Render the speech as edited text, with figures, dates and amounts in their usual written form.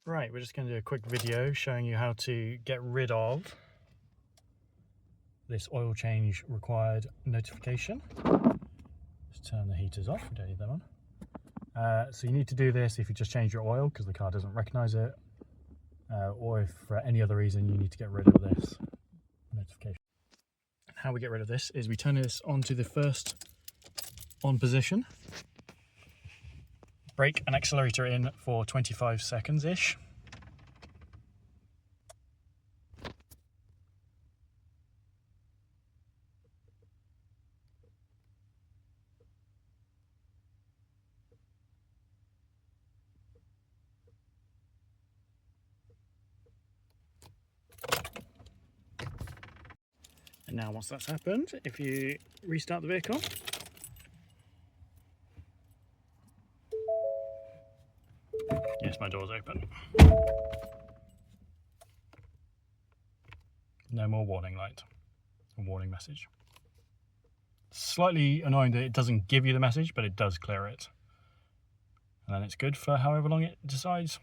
Right, we're just going to do a quick video showing you how to get rid of this oil change required notification. Just turn the heaters off, we don't need them on. So you need to do this if you just change your oil because the car doesn't recognize it, or if for any other reason you need to get rid of this notification. How we get rid of this is we turn this onto the first on position, brake and accelerator in for 25 seconds-ish. And now once that's happened, if you restart the vehicle, yes, my door's open. No more warning light, a warning message. Slightly annoying that it doesn't give you the message, but it does clear it. And then it's good for however long it decides.